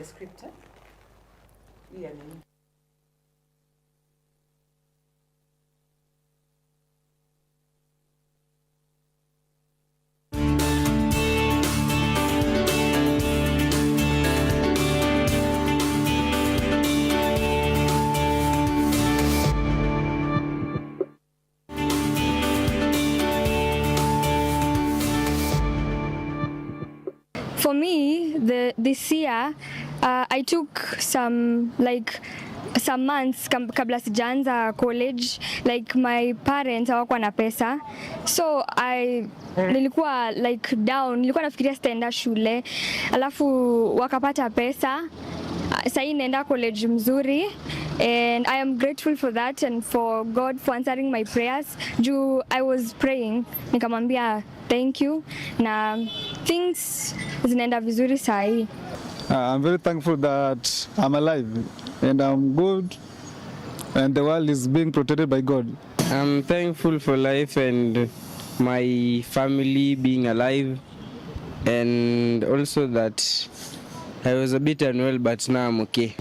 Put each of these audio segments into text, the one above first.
Scripture. Yeah. For me, this year, I took some months kabla sijaanza college, like my parents hawakuwa na pesa, so nilikuwa like down, nilikuwa nafikiria sitaenda shule, alafu wakapata pesa. Sahii naenda college mzuri, and I am grateful for that and for God for answering my prayers. Juu I was praying, nikamwambia thank you, na things zinaenda vizuri sahi. I'm very thankful that I'm alive and I'm good and the world is being protected by God. I'm thankful for life and my family being alive, and also that I was a bit unwell, but now I'm okay.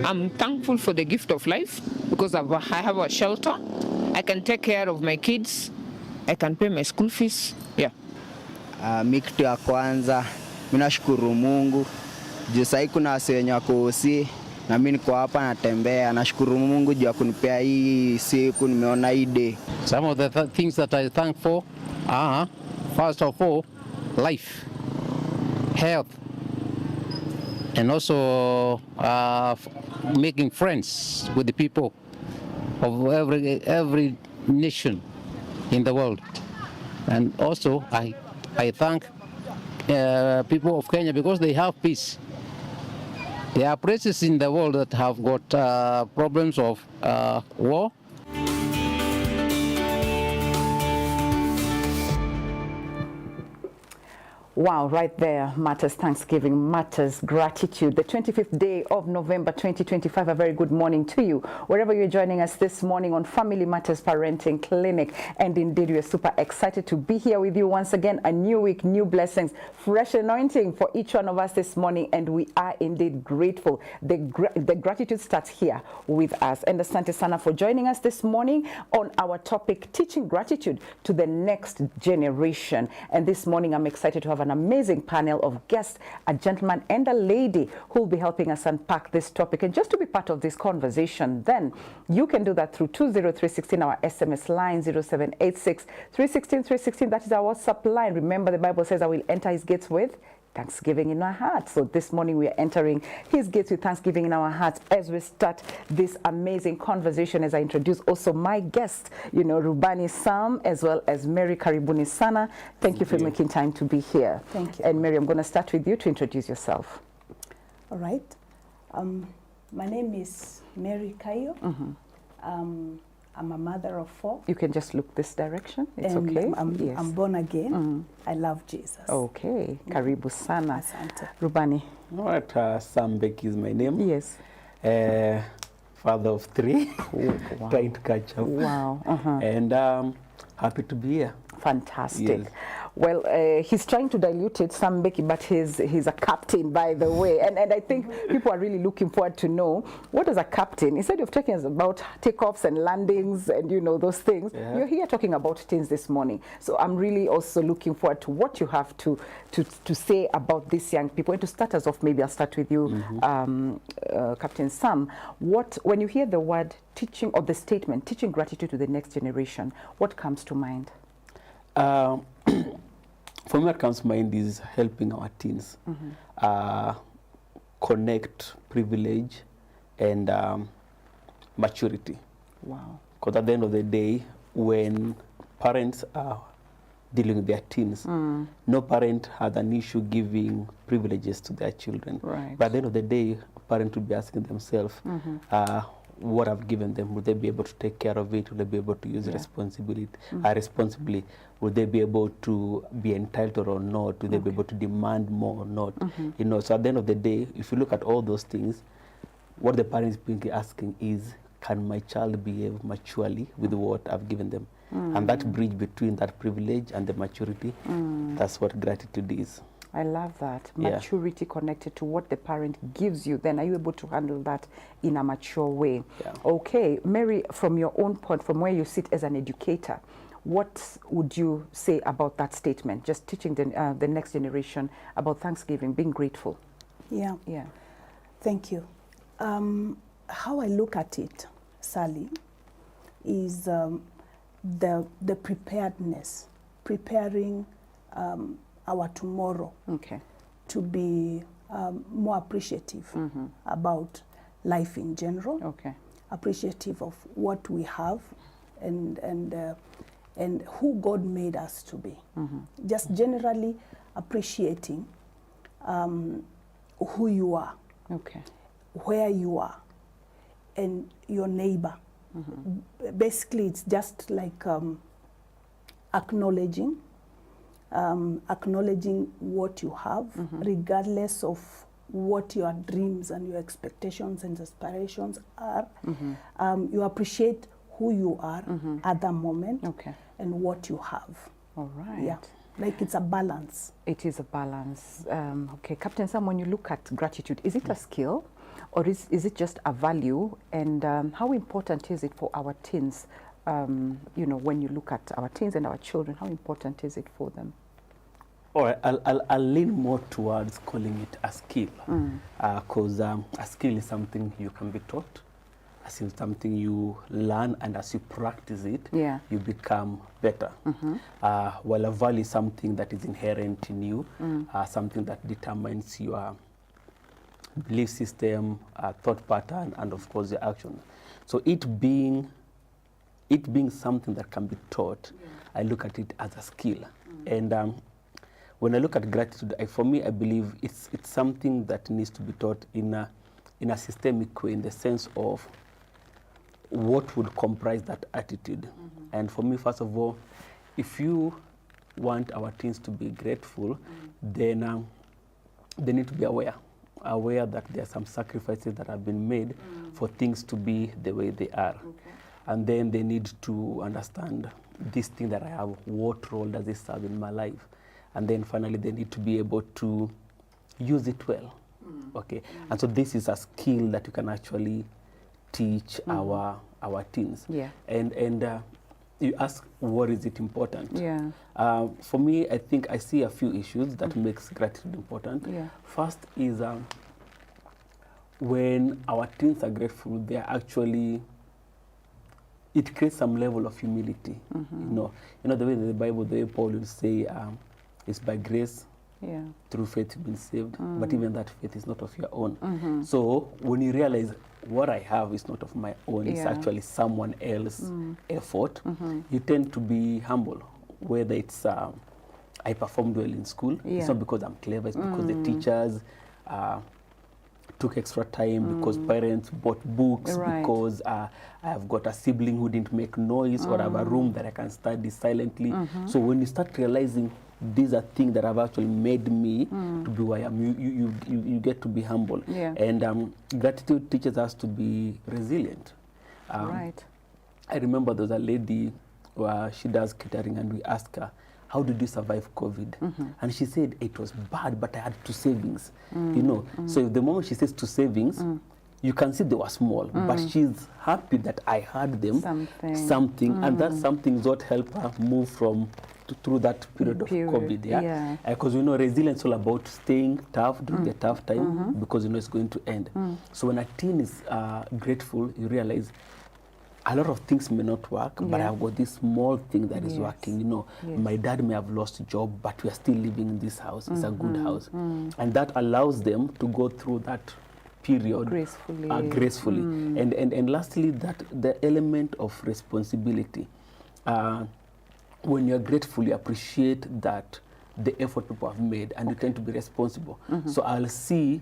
I'm thankful for the gift of life because I have a shelter. I can take care of my kids. I can pay my school fees. Yeah. Mi kitu ya kwanza, mimi nashukuru Mungu. Juu sasa kuna wase wenye wako hosi na mimi niko hapa natembea. Nashukuru Mungu juu ya kunipea hii siku, nimeona hii day. Some of the things that I thank for are, first of all, life, health, and also making friends with the people of every nation in the world. And also I thank people of Kenya because they have peace. There are places in the world that have got problems of war. Wow, right there matters Thanksgiving, matters gratitude. The 25th day of November 2025, a very good morning to you. Wherever you're joining us this morning on Family Matters Parenting Clinic. And indeed, we are super excited to be here with you once again. A new week, new blessings, fresh anointing for each one of us this morning. And we are indeed grateful. The gratitude starts here with us. And asante sana for joining us this morning on our topic, teaching gratitude to the next generation. And this morning, I'm excited to have an amazing panel of guests, a gentleman and a lady who will be helping us unpack this topic. And just to be part of this conversation, then you can do that through 20316, our SMS line, 0786 316 316. That is our WhatsApp line. Remember, the Bible says, I will enter his gates with thanksgiving in our hearts. So this morning we are entering his gates with thanksgiving in our hearts as we start this amazing conversation. As I introduce also my guest, Rubani Sam, as well as Mary Karibuni Sana. Thank you for making time to be here. Thank you. And Mary, I'm going to start with you to introduce yourself. All right. My name is Mary Kayo. I'm a mother of 4. You can just look this direction. It's and okay. I'm born again. I love Jesus. Okay. Karibu sana. Asante. Rubani. All right, Sam Beck is my name. Yes. Father of 3, Wow. trying to catch up. Wow. And happy to be here. Fantastic. Yes. Well, he's trying to dilute it, Sam Becky, but he's a captain, by the way. And I think people are really looking forward to know, what is a captain? Instead of talking about takeoffs and landings and, those things, you're here talking about things this morning. So I'm really also looking forward to what you have to say about these young people. And to start us off, maybe I'll start with you, Captain Sam. When you hear the word teaching, or the statement, teaching gratitude to the next generation, what comes to mind? For me, what comes to mind is helping our teens connect privilege and maturity. Wow. Because at the end of the day, when parents are dealing with their teens, no parent has an issue giving privileges to their children. Right. But at the end of the day, parents will be asking themselves, what I've given them, will they be able to take care of it? Will they be able to use responsibly? Will they be able to be entitled or not? Will they be able to demand more or not? So at the end of the day, if you look at all those things, what the parents are asking is, can my child behave maturely with what I've given them? And that bridge between that privilege and the maturity, that's what gratitude is. I love that. Yeah. Maturity connected to what the parent gives you. Then are you able to handle that in a mature way? Yeah. Okay, Mary, from your own point, from where you sit as an educator, what would you say about that statement? Just teaching the next generation about Thanksgiving, being grateful. Yeah. Yeah. Thank you. How I look at it, Sally, is the preparedness, preparing our tomorrow Okay. to be more appreciative about life in general, Okay. appreciative of what we have, and who God made us to be. Just generally appreciating who you are, Okay. where you are, and your neighbor. Basically, it's just like acknowledging what you have, regardless of what your dreams and your expectations and aspirations are. You appreciate who you are at the moment Okay. and what you have. All right. Yeah, like it's a balance. It is a balance. Okay, Captain Sam, when you look at gratitude, is it a skill or is it just a value? And how important is it for our teens? You know, when you look at our teens and our children, how important is it for them? All right, I'll lean more towards calling it a skill, because a skill is something you can be taught, as in something you learn, and as you practice it, Yeah. you become better. While a value is something that is inherent in you, something that determines your belief system, thought pattern, and of course your action. So it being something that can be taught, I look at it as a skill. And when I look at gratitude, for me, I believe it's something that needs to be taught in a systemic way, in the sense of what would comprise that attitude. And for me, first of all, if you want our teens to be grateful, then they need to be aware that there are some sacrifices that have been made for things to be the way they are. And then they need to understand this thing that I have, what role does it serve in my life? And then finally, they need to be able to use it well. Okay, and so this is a skill that you can actually teach our teens. Yeah. And you ask, what is it important? Yeah. For me, I think I see a few issues that makes gratitude important. Yeah. First is when our teens are grateful, they are actually, it creates some level of humility. You know the way in the Bible, the way Paul will say, it's by grace, Yeah. through faith you've been saved, but even that faith is not of your own. So when you realize what I have is not of my own, it's Yeah. actually someone else's effort, you tend to be humble. Whether it's I performed well in school, Yeah. it's not because I'm clever, it's because the teachers took extra time, because parents bought books, Right. because I have got a sibling who didn't make noise, or I have a room that I can study silently. So when you start realizing these are things that have actually made me to be who I am, you get to be humble. Yeah. And gratitude teaches us to be resilient. Right. I remember there was a lady, she does catering, and we asked her, how did you survive COVID? And she said, it was bad, but I had 2 savings. You know, so the moment she says 2 savings, you can see they were small, but she's happy that I had them, something, and that something is what helped her move through that period of COVID. Yeah. Because we know resilience is all about staying tough during the tough time, because you know it's going to end. So when a teen is grateful, you realize a lot of things may not work, but I've got this small thing that is working. You know, my dad may have lost a job, but we are still living in this house. It's a good house. And that allows them to go through that period gracefully. And lastly, that the element of responsibility. When you're grateful, you appreciate that the effort people have made, and you tend to be responsible. So I'll see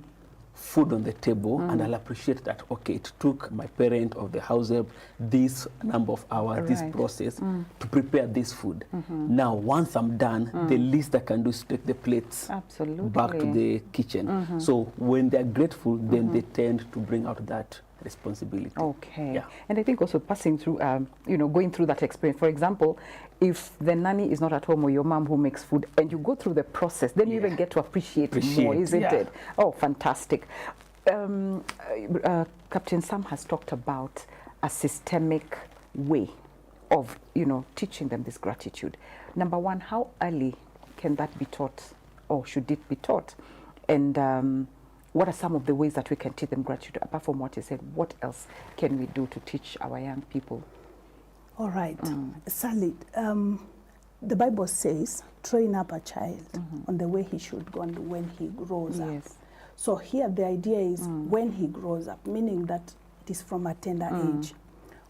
food on the table, and I'll appreciate that, okay, it took my parent or the house help this number of hours, this process to prepare this food. Now, once I'm done, the least I can do is take the plates back to the kitchen. So when they're grateful, then they tend to bring out that responsibility. Okay. Yeah. And I think also passing through, going through that experience. For example, if the nanny is not at home or your mom who makes food and you go through the process, then you even get to appreciate more, isn't it? Oh, fantastic. Captain Sam has talked about a systemic way of, teaching them this gratitude. Number one, how early can that be taught, or should it be taught? And what are some of the ways that we can teach them gratitude? Apart from what you said, what else can we do to teach our young people? All right. Sally, the Bible says, train up a child on the way he should go and when he grows up. So here the idea is when he grows up, meaning that it is from a tender age.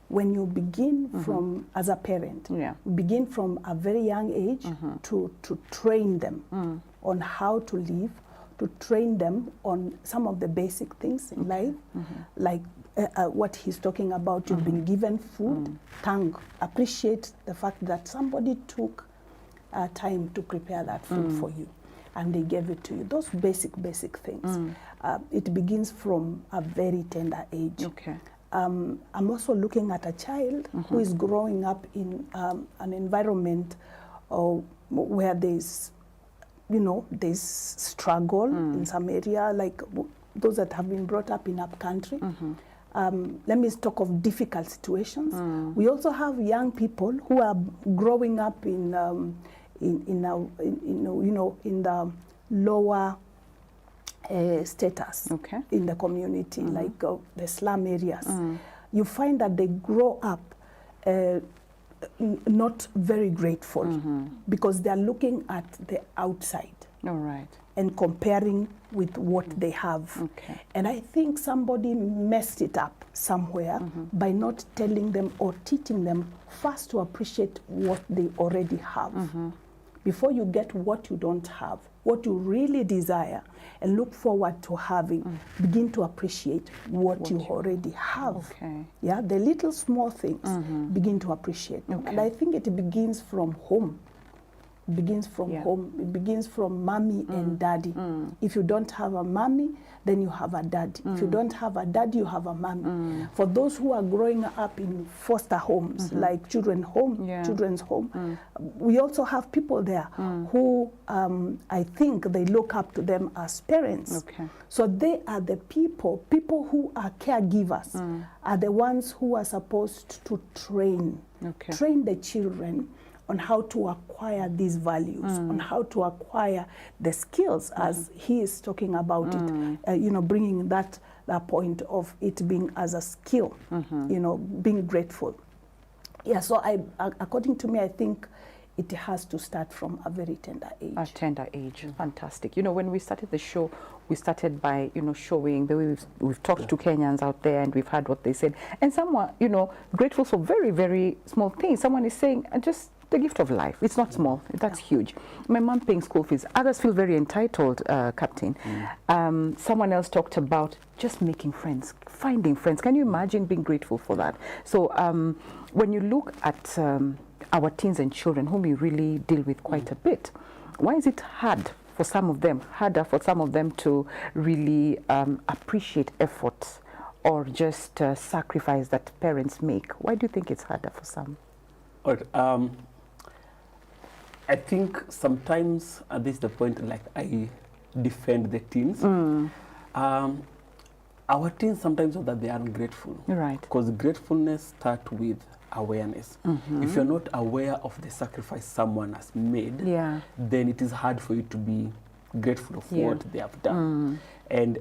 When you begin from, as a parent, begin from a very young age to train them on how to live, to train them on some of the basic things in life, like what he's talking about. You've been given food, thank, appreciate the fact that somebody took time to prepare that food for you and they gave it to you. Those basic things. It begins from a very tender age. Okay. I'm also looking at a child who is growing up in an environment where there's, there's struggle in some area, like those that have been brought up in up country. Let me talk of difficult situations. We also have young people who are growing up in the lower status in the community, like the slum areas. You find that they grow up not very grateful because they are looking at the outside and comparing with what they have. And I think somebody messed it up somewhere by not telling them or teaching them first to appreciate what they already have. Before you get what you don't have, what you really desire and look forward to having, begin to appreciate what you already have. Yeah, the little small things, begin to appreciate. And I think it begins from home. It begins from home. It begins from mommy and daddy. If you don't have a mommy, then you have a daddy. If you don't have a daddy, you have a mommy. For those who are growing up in foster homes, like children's home, we also have people there who I think they look up to them as parents. So they are the people who are caregivers, are the ones who are supposed to train the children on how to acquire these values, on how to acquire the skills, as he is talking about it, bringing that point of it being as a skill, being grateful. Yeah, so according to me, I think it has to start from a very tender age. A tender age, fantastic. When we started the show, we started by, showing the way we've talked to Kenyans out there and we've heard what they said. And some were, grateful for very, very small things. Someone is saying, just the gift of life. It's not small. That's huge. My mom paying school fees. Others feel very entitled, Captain. Someone else talked about just making friends, finding friends. Can you imagine being grateful for that? So when you look at our teens and children, whom you really deal with quite a bit, why is it harder for some of them to really appreciate efforts or just sacrifice that parents make? Why do you think it's harder for some? I think sometimes, at this the point, like I defend the teens. Our teens sometimes know that they are ungrateful. Because gratefulness starts with awareness. If you're not aware of the sacrifice someone has made, then it is hard for you to be grateful of what they have done. And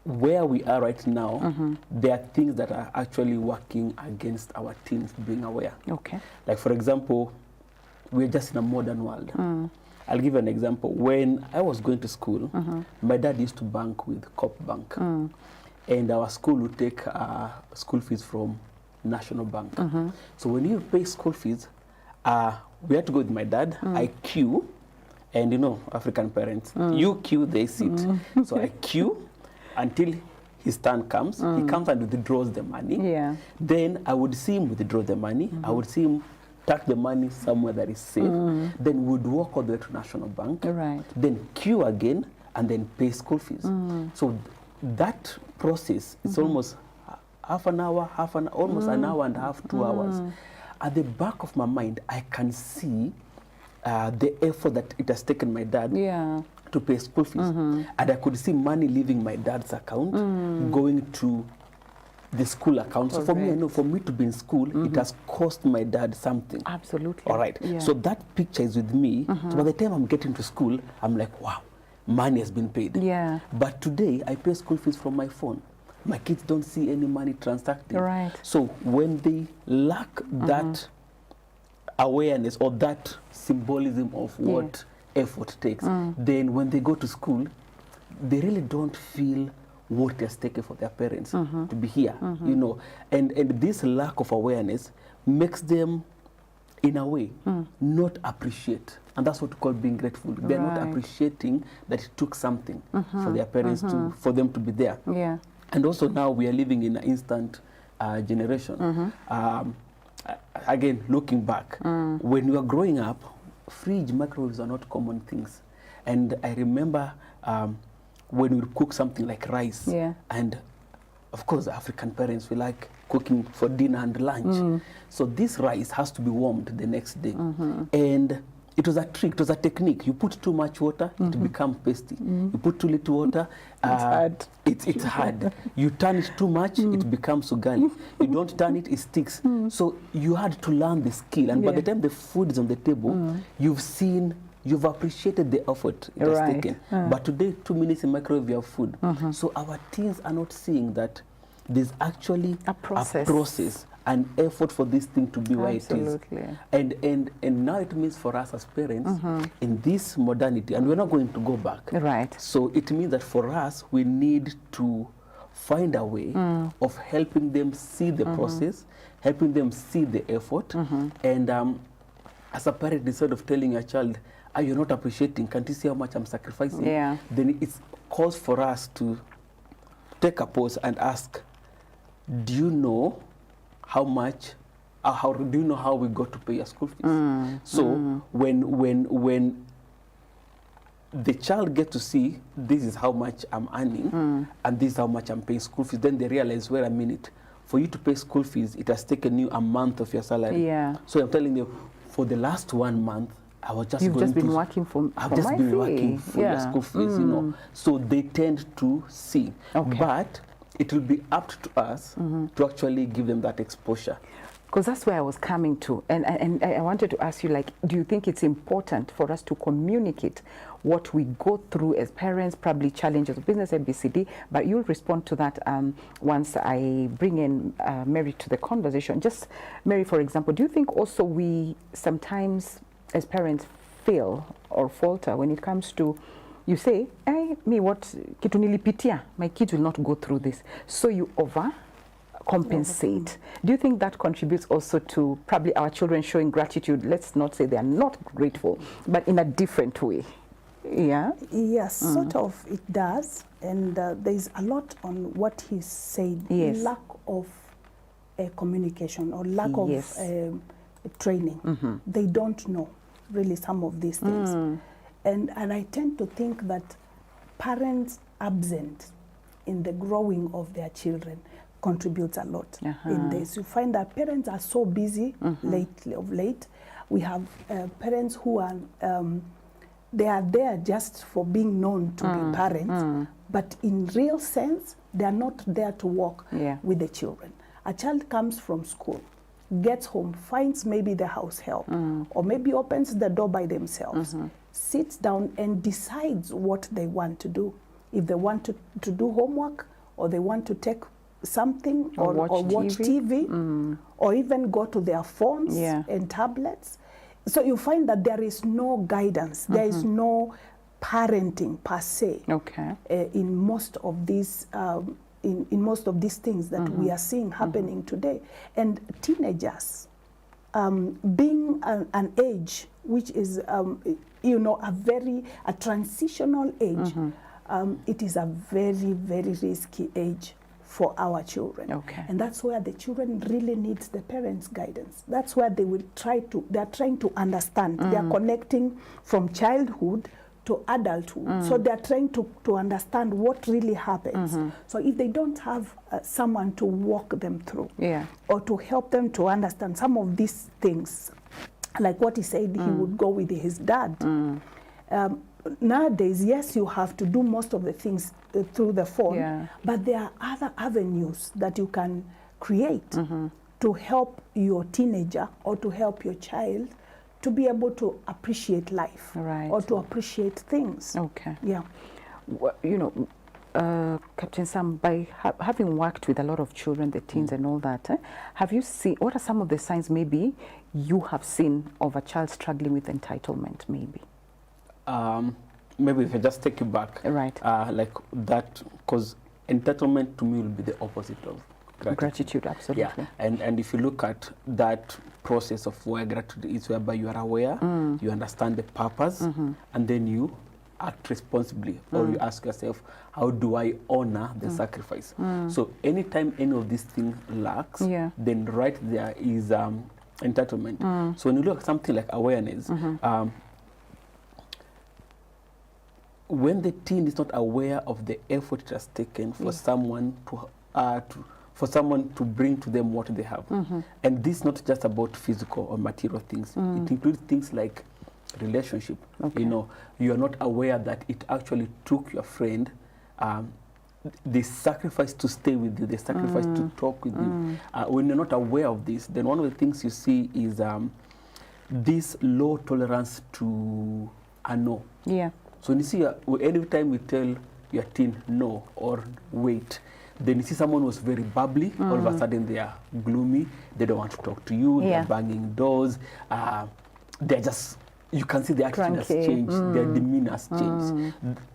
where we are right now, there are things that are actually working against our teens being aware. Like, for example, we're just in a modern world. I'll give an example. When I was going to school, my dad used to bank with Coop Bank. And our school would take school fees from National Bank. So when you pay school fees, we had to go with my dad. I queue, and African parents, you queue, they sit. So I queue until his turn comes. He comes and withdraws the money. Then I would see him withdraw the money. I would see him tuck the money somewhere that is safe. Then we'd walk all the way to National Bank. Then queue again and then pay school fees. So that process is almost half an hour, almost an hour and a half, 2 hours. At the back of my mind, I can see the effort that it has taken my dad to pay school fees. And I could see money leaving my dad's account, going to the school account. So for me, I know for me to be in school, it has cost my dad something. Absolutely. All right. Yeah. So that picture is with me. So by the time I'm getting to school, I'm like, wow, money has been paid. Yeah. But today, I pay school fees from my phone. My kids don't see any money transacting. Right. So when they lack that awareness or that symbolism of what effort takes, then when they go to school, they really don't feel what they're taken for their parents to be here, you know. And this lack of awareness makes them, in a way, not appreciate. And that's what we call being grateful. They're not appreciating that it took something for their parents for them to be there. Yeah. And also now we are living in an instant generation. Again, looking back, when we were growing up, fridge, microwaves are not common things. And I remember when we would cook something like rice, and of course, African parents, we like cooking for dinner and lunch. So this rice has to be warmed the next day. And it was a trick, it was a technique. You put too much water, it becomes pasty. You put too little water, it's hard. It's hard. You turn it too much, it becomes ugali. You don't turn it, it sticks. So you had to learn the skill. And by the time the food is on the table, you've appreciated the effort it has taken. But today, 2 minutes in microwave, you have food. So our teens are not seeing that there's actually a process and effort for this thing to be where it is. And now it means for us as parents, in this modernity, and we're not going to go back. Right. So it means that for us, we need to find a way of helping them see the process, helping them see the effort. And as a parent, instead of telling your child, you're not appreciating, can't you see how much I'm sacrificing? Then it's calls for us to take a pause and ask, do you know how much, how do you know how we got to pay your school fees? So when the child gets to see, this is how much I'm earning, and this is how much I'm paying school fees, then they realize, wait a minute, for you to pay school fees, it has taken you a month of your salary. So I'm telling you, for the last 1 month, I was just You've just been working for I've just been working for your school fees, you know. So they tend to see. But it will be up to us to actually give them that exposure. Because that's where I was coming to. And I wanted to ask you, like, do you think it's important for us to communicate what we go through as parents, probably challenges of business, ABCD, but you'll respond to that once I bring in Mary to the conversation. Just, Mary, for example, do you think also we sometimes as parents fail or falter when it comes to, you say, what kitu nilipitia, my kids will not go through this. So you compensate. Do you think that contributes also to probably our children showing gratitude? Let's not say they are not grateful, but in a different way. Yes, sort of it does. And there's a lot on what he said. Lack of communication or lack of training. They don't know really some of these things. And I tend to think that parents absent in the growing of their children contributes a lot in this. You find that parents are so busy of late. We have parents who are, they are there just for being known to be parents, but in real sense, they are not there to work with the children. A child comes from school, gets home, finds maybe the house help, or maybe opens the door by themselves, sits down and decides what they want to do. If they want to do homework, or they want to take something, or watch TV, or even go to their phones and tablets. So you find that there is no guidance, there is no parenting per se in most of these in most of these things that we are seeing happening today. And teenagers, being an age which is, you know, a transitional age, it is a very, very risky age for our children. And that's where the children really needs the parents' guidance. That's where they are trying to understand. They are connecting from childhood to adulthood. So they're trying to understand what really happens. So if they don't have someone to walk them through or to help them to understand some of these things, like what he said, he would go with his dad. Nowadays, yes, you have to do most of the things through the phone, but there are other avenues that you can create to help your teenager or to help your child to be able to appreciate life or to appreciate things. Okay. Yeah. Well, you know, Captain Sam, by having worked with a lot of children, the teens and all that, have you seen, what are some of the signs maybe you have seen of a child struggling with entitlement maybe? Maybe if I just take you back. Right. Like that, because entitlement to me will be the opposite of gratitude. Absolutely. Yeah. And if you look at that process of where gratitude is, whereby you are aware, you understand the purpose, and then you act responsibly, or you ask yourself, how do I honor the sacrifice? So anytime any of these things lacks, then right there is entitlement. So when you look at something like awareness, when the teen is not aware of the effort it has taken for someone to bring to them what they have, and this is not just about physical or material things. It includes things like relationship. You know, you are not aware that it actually took your friend the sacrifice to stay with you, the sacrifice to talk with you. When you're not aware of this, then one of the things you see is this low tolerance to a no. Yeah. So when you see, every time you tell your teen no or wait, then you see someone who's very bubbly, all of a sudden they are gloomy, they don't want to talk to you, they're banging doors, they're just, you can see the attitude has changed, their demeanor has changed.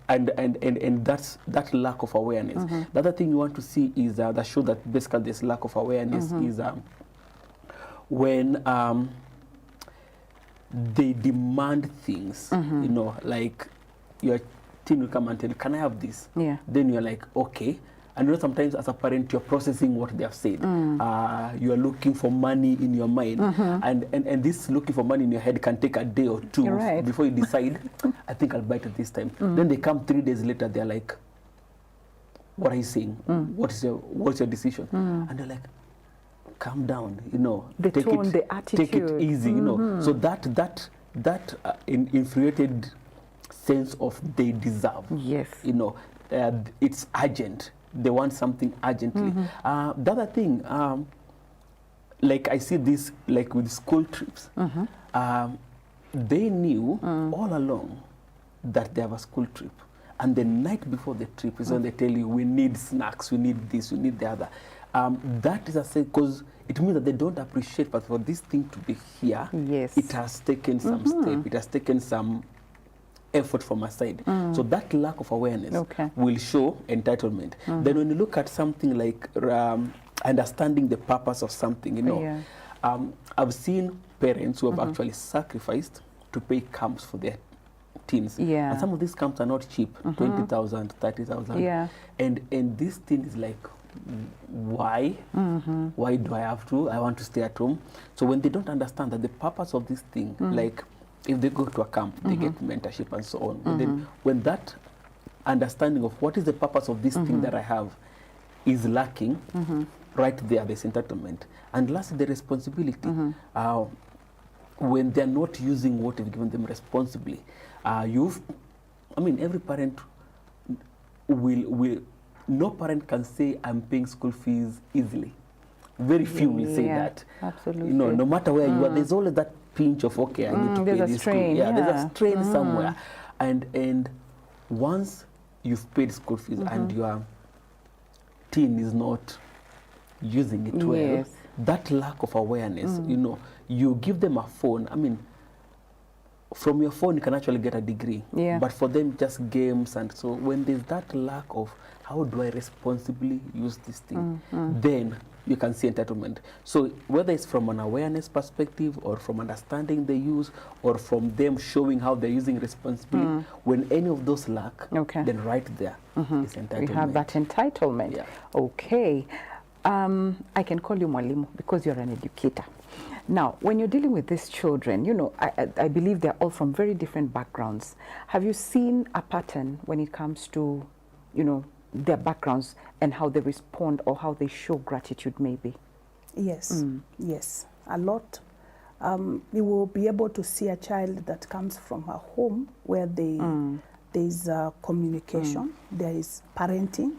And that's that lack of awareness. The other thing you want to see is that shows that basically this lack of awareness is when they demand things, you know, like your teen will come and tell you, can I have this? Yeah. Then you're like, okay. And you know, sometimes as a parent, you're processing what they have said. You are looking for money in your mind. And this looking for money in your head can take a day or two before you decide, I think I'll buy it this time. Then they come 3 days later, they're like, what are you saying? What's your decision? And they're like, calm down, you know. The tone, the attitude. Take it easy, you know. So that infuriated sense of they deserve. Yes. You know, it's urgent. They want something urgently. The other thing, like I see this, like with school trips, they knew all along that they have a school trip. And the night before the trip is when they tell you, we need snacks, we need this, we need the other. That is a say, because it means that they don't appreciate, but for this thing to be here, it has taken some step, it has taken some effort from my side. So that lack of awareness will show entitlement. Then when you look at something like understanding the purpose of something, you know, I've seen parents who have actually sacrificed to pay camps for their teens. And some of these camps are not cheap, 20,000, 30,000. And this teen is like, why? Why do I have to? I want to stay at home. So when they don't understand that the purpose of this thing, like if they go to a camp, they get mentorship and so on. And then when that understanding of what is the purpose of this thing that I have is lacking, right there, there's entitlement. And lastly, the responsibility. When they're not using what you've given them responsibly, every parent will no parent can say I'm paying school fees easily. Very few will say that. Absolutely. You know, no matter where you are, there's always that pinch of, okay, I need to pay this school. There's a strain somewhere. And once you've paid school fees and your teen is not using it well, that lack of awareness, you know, you give them a phone. I mean, from your phone you can actually get a degree, but for them just games. And so when there's that lack of how do I responsibly use this thing, then you can see entitlement. So whether it's from an awareness perspective or from understanding the use or from them showing how they're using responsibly, when any of those lack, then right there is entitlement. We have that entitlement. Okay. I can call you Mwalimu because you're an educator. Now, when you're dealing with these children, you know, I believe they're all from very different backgrounds. Have you seen a pattern when it comes to, you know, their backgrounds and how they respond or how they show gratitude maybe? Yes, yes, a lot. You will be able to see a child that comes from a home where there's communication, there is parenting,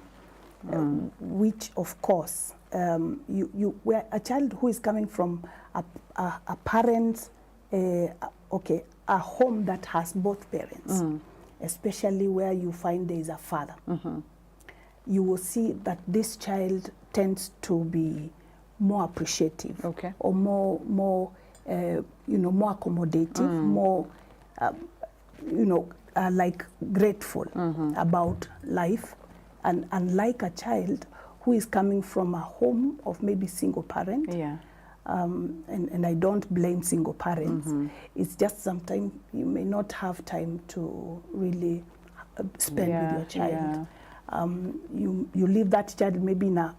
which of course, where a child who is coming from a parent, a home that has both parents, especially where you find there is a father, you will see that this child tends to be more appreciative, or more more accommodative, more like grateful about life, and like a child who is coming from a home of maybe single parent. And I don't blame single parents. It's just sometimes you may not have time to really spend with your child. You leave that child maybe in a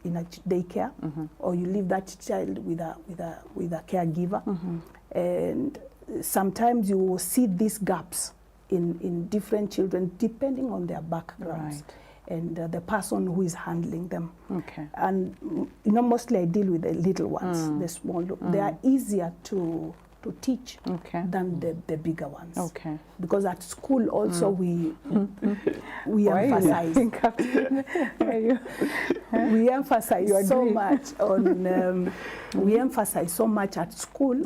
daycare, or you leave that child with a caregiver, and sometimes you will see these gaps in different children depending on their backgrounds and the person who is handling them. And mostly I deal with the little ones, the small. They are easier to teach than the bigger ones. Because at school also we emphasize we emphasize so much on we emphasize so much at school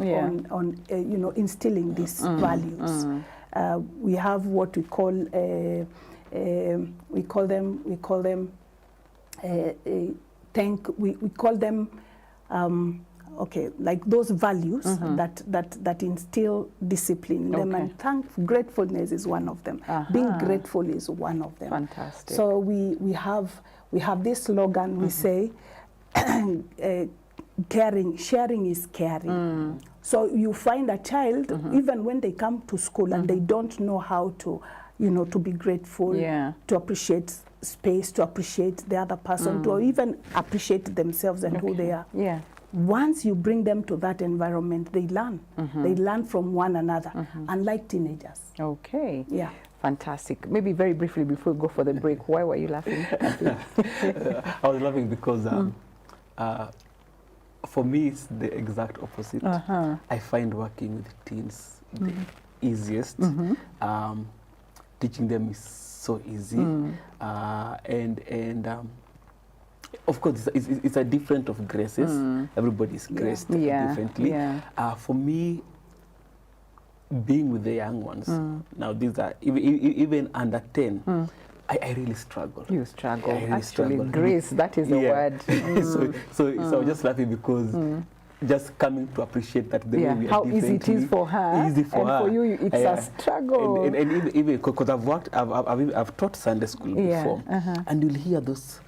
on instilling these values. We have what we call like those values that instill discipline in them, and gratefulness is one of them. Being grateful is one of them. Fantastic. So we have this slogan. We say, sharing is caring. So you find a child, even when they come to school and they don't know how to, to be grateful, to appreciate space, to appreciate the other person, to even appreciate themselves and who they are. Once you bring them to that environment, they learn. They learn from one another, unlike teenagers. Fantastic. Maybe very briefly before we go for the break, why were you laughing? I was laughing because for me, it's the exact opposite. I find working with teens the easiest. Teaching them is so easy, and of course, it's a different of graces. Everybody's graced differently. For me, being with the young ones, now these are even under 10, I really struggle. You struggle. I really Actually, struggle. grace, that is the word. So I was just laughing because just coming to appreciate that the way we are how easy it is for her, easy for and her. for you, it's a struggle. And even because I've taught Sunday school before, and you'll hear those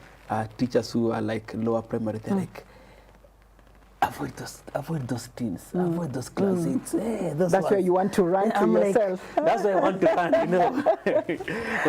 teachers who are like lower primary, they're like, avoid those teens, avoid those classics. Hey, that's ones. Where you want to run to yourself. Like, that's where I want to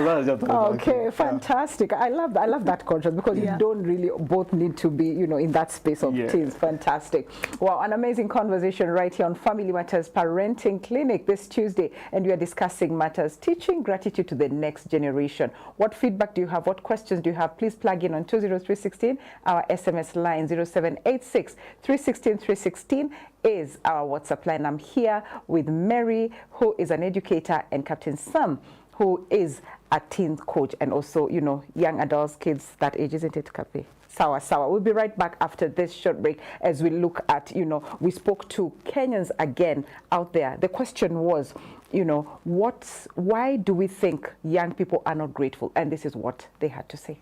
run, Okay, fantastic. I love that contrast because you don't really both need to be, in that space of teens. Fantastic. Wow, an amazing conversation right here on Family Matters Parenting Clinic this Tuesday, and we are discussing matters teaching gratitude to the next generation. What feedback do you have? What questions do you have? Please plug in on 20316, our SMS line 0786 316 is our WhatsApp line. I'm here with Mary, who is an educator, and Captain Sam, who is a teen coach, and also, young adults, kids that age, isn't it, Capi? Sawa. We'll be right back after this short break as we look at, we spoke to Kenyans again out there. The question was, why do we think young people are not grateful? And this is what they had to say.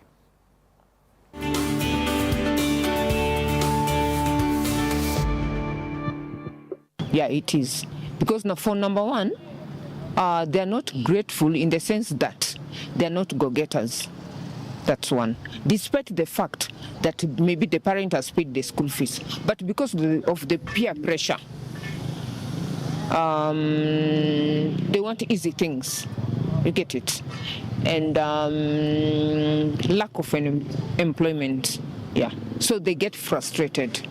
Yeah, it is. Because now, for number one, they are not grateful in the sense that they are not go-getters. That's one. Despite the fact that maybe the parent has paid the school fees, but because of the peer pressure, they want easy things. You get it? And lack of employment. Yeah, so they get frustrated.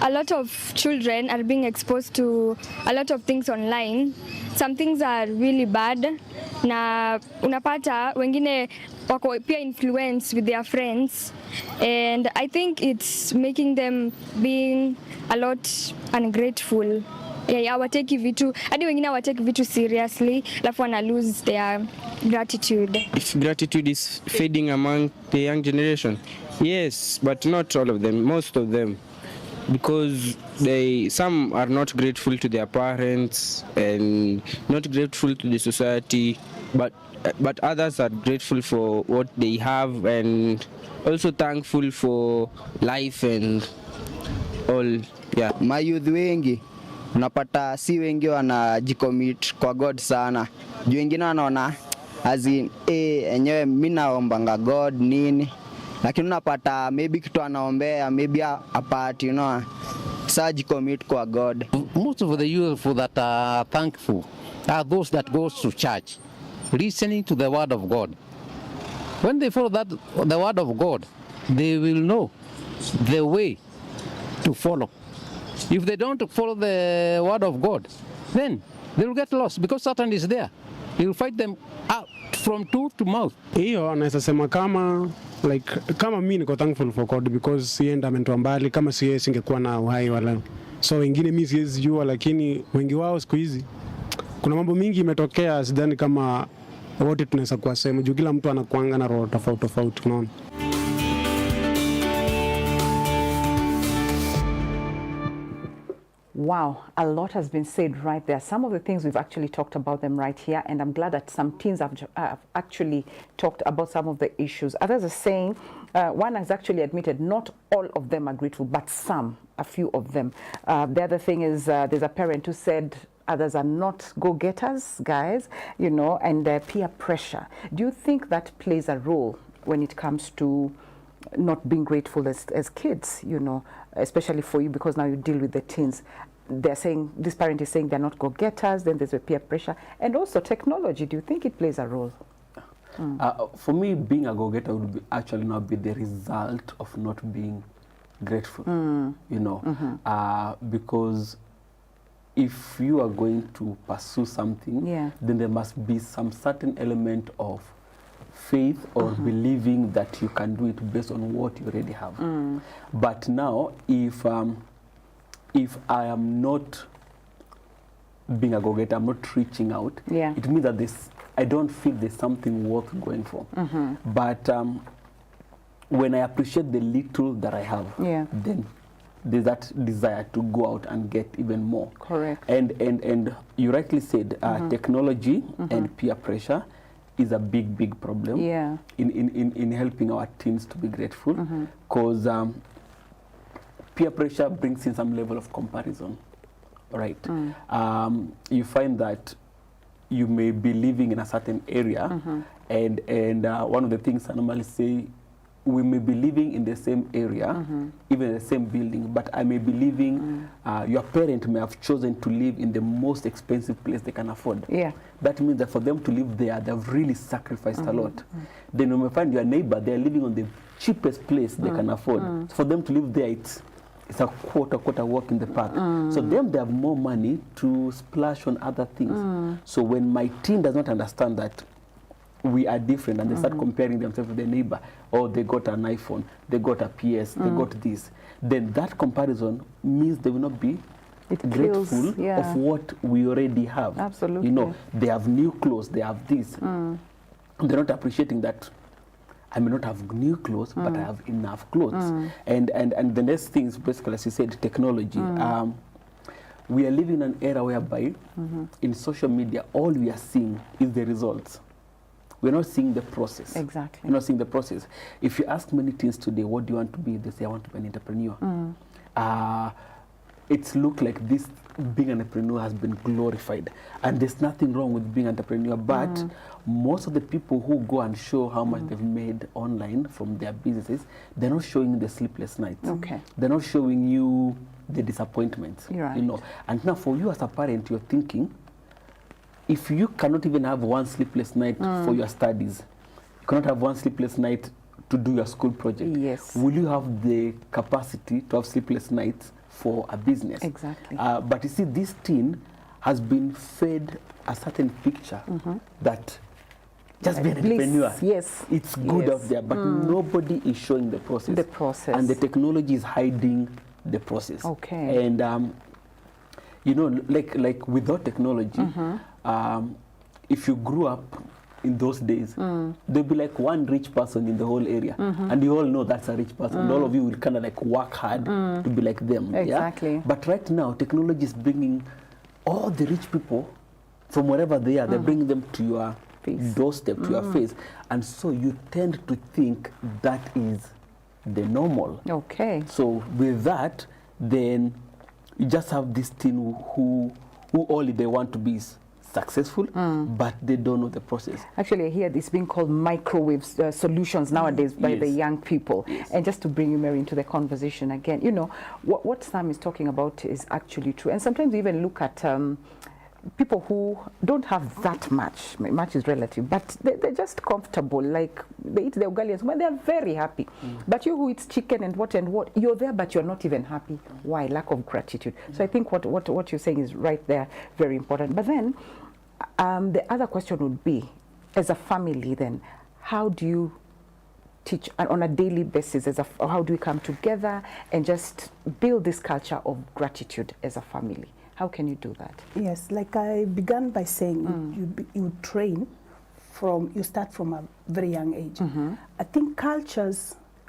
A lot of children are being exposed to a lot of things online. Some things are really bad, na unapata wengine wako pia influence with their friends, and I think it's making them being a lot ungrateful. Hawateki vitu, hadi wengine hawateki vitu seriously, alafu wana lose their gratitude. If gratitude is fading among the young generation, yes, but not all of them, most of them. Because some are not grateful to their parents and not grateful to the society, but others are grateful for what they have and also thankful for life and all. Yeah. Mayouth wengi unapata si wengi wanajicommit kwa God sana. Juu wengine wanaona as in enyewe mimi naombanga God nini. Lakini unapata maybe kitu anaombea maybe apart, you know, saji commit kwa God. Most of the youth that are thankful are those that goes to church, listening to the word of God. When they follow the word of God, they will know the way to follow. If they don't follow the word of God, then they will get lost because Satan is there. He will fight them out from tooth to mouth. Hiyo anaweza sema kama mimi niko thankful for God because yeye ndiye amenitoa mbali, kama si yeye singekuwa na uhai wala. So wengine mimi siwezi jua, lakini wengi wao siku hizi kuna mambo mingi imetokea, sidhani kama wote tunaweza kuwasema juu kila mtu anakuanga na roho tofauti tofauti, unaona. Wow, a lot has been said right there. Some of the things we've actually talked about them right here, and I'm glad that some teens have actually talked about some of the issues. Others are saying, one has actually admitted not all of them are grateful, but some, a few of them. The other thing is there's a parent who said others are not go-getters, guys, you know, and peer pressure. Do you think that plays a role when it comes to not being grateful as kids, you know, especially for you because now you deal with the teens? They're saying, this parent is saying they're not go-getters, then there's a peer pressure, and also technology. Do you think it plays a role? For me, being a go-getter would actually not be the result of not being grateful, you know, because if you are going to pursue something, then there must be some certain element of faith or believing that you can do it based on what you already have. But now, if I am not being a go-getter, I'm not reaching out, it means that I don't feel there's something worth going for. But when I appreciate the little that I have, then there's that desire to go out and get even more. Correct. And you rightly said, technology and peer pressure is a big problem in helping our teens to be grateful, because peer pressure brings in some level of comparison, right? You find that you may be living in a certain area, and one of the things I normally say, we may be living in the same area, even in the same building, but I may be living, your parent may have chosen to live in the most expensive place they can afford. That means that for them to live there, they've really sacrificed a lot. Then you may find your neighbor, they're living on the cheapest place they can afford. So for them to live there, it's a quarter walk in the park. So them, they have more money to splash on other things. So when my teen does not understand that we are different and they start comparing themselves with their neighbor, oh, they got an iPhone, they got a PS, they got this, then that comparison means they will not be grateful of what we already have. Absolutely. You know, they have new clothes, they have this. They're not appreciating that I may not have new clothes, but I have enough clothes. And the next thing is basically, as you said, technology. We are living in an era whereby in social media, all we are seeing is the results. We're not seeing the process. Exactly. We're not seeing the process. If you ask many teens today, what do you want to be? They say, I want to be an entrepreneur. It's looked like this being an entrepreneur has been glorified. And there's nothing wrong with being an entrepreneur, but most of the people who go and show how much they've made online from their businesses, they're not showing the sleepless nights. They're not showing you the disappointments. You know. And now for you as a parent, you're thinking, if you cannot even have one sleepless night for your studies, you cannot have one sleepless night to do your school project? Yes. Will you have the capacity to have sleepless nights for a business? Exactly. But you see, this teen has been fed a certain picture that just be an entrepreneur. Yes. It's good out there, but nobody is showing the process. The process. And the technology is hiding the process. Okay. And, you know, like without technology, if you grew up in those days, there'll be like one rich person in the whole area. And you all know that's a rich person. And all of you will kind of like work hard to be like them. Exactly. Yeah? But right now, technology is bringing all the rich people from wherever they are, they're bringing them to your doorstep, to your face. And so you tend to think that is the normal. Okay. So with that, then you just have this teen who only they want to be successful, but they don't know the process. Actually, I hear this being called microwave solutions nowadays by the young people. Yes. And just to bring you, Mary, into the conversation again, you know, what Sam is talking about is actually true. And sometimes we even look at people who don't have that much. Much is relative, but they're just comfortable. Like they eat their ugali and they're very happy. But you who eats chicken and what, you're there, but you're not even happy. Why? Lack of gratitude. So I think what you're saying is right there, very important. But then the other question would be, as a family, then how do you teach on a daily basis? How do we come together and just build this culture of gratitude as a family? How can you do that? Yes, like I began by saying, you train you start from a very young age. I think